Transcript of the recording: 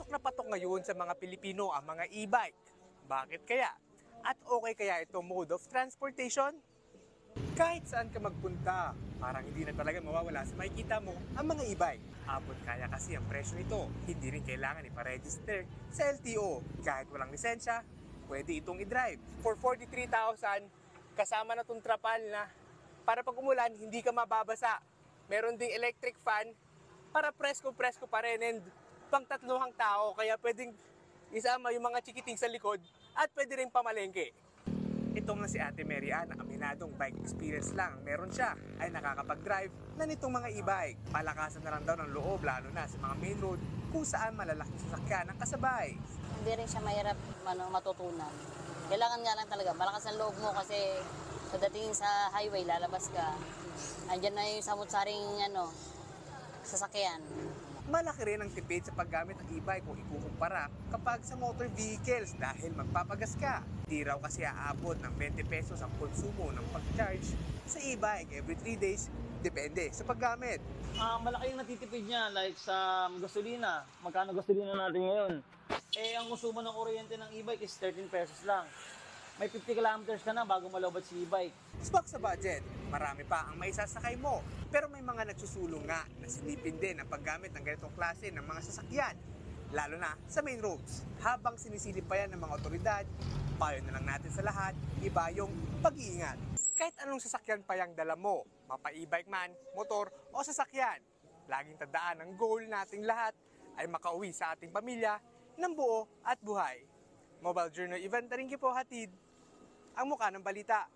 Patok na patok ngayon sa mga Pilipino ang mga e-bike. Bakit kaya? At okay kaya itong mode of transportation? Kahit saan ka magpunta, parang hindi na talaga mawawala sa makikita mo ang mga e-bike. Abot kaya kasi ang presyo nito, hindi rin kailangan iparegister sa LTO. Kahit walang lisensya, pwede itong i-drive. For 43,000, kasama na itong trapal na para pag umulan, hindi ka mababasa. Meron ding electric fan para presko pa rin and pang tatluhang tao, kaya pwedeng isama yung mga chikiting sa likod at pwede rin pamalengke. Ito nga si Ate Mary Ann, aminadong bike experience lang meron siya ay nakakapag-drive na nitong mga e-bike. Palakasan na lang daw ng loob lalo na sa mga main road kung saan malalaking sasakyan ang kasabay. Hindi rin siya mahirap matutunan. Kailangan nga lang talaga malakas ang loob mo kasi pagdating sa highway lalabas ka. Andiyan na yung samut-saring sasakyan. Malaki rin ang tipid sa paggamit ng e-bike kung ikukumpara kapag sa motor vehicles dahil magpapagas ka. Di raw kasi aabot ng 20 pesos ang konsumo ng pag-charge sa e-bike every 3 days, depende sa paggamit. Malaki yung natitipid niya like sa gasolina. Magkano gasolina natin ngayon? Ang konsumo ng kuryente ng e-bike is 13 pesos lang. May 50 kilometers ka na bago malobot si e-bike. Swak sa budget, marami pa ang maisasakay mo. Pero may mga nagsusulong nga na silipin din ang paggamit ng ganitong klase ng mga sasakyan, lalo na sa main roads. Habang sinisilip pa yan ng mga otoridad, payo na lang natin sa lahat, iba yung pag-iingat. Kahit anong sasakyan pa yung dala mo, mapa e-bike man, motor o sasakyan, laging tandaan ang goal nating lahat ay makauwi sa ating pamilya ng buo at buhay. Mobile Journal Event na rin po hatid ang mukha ng balita.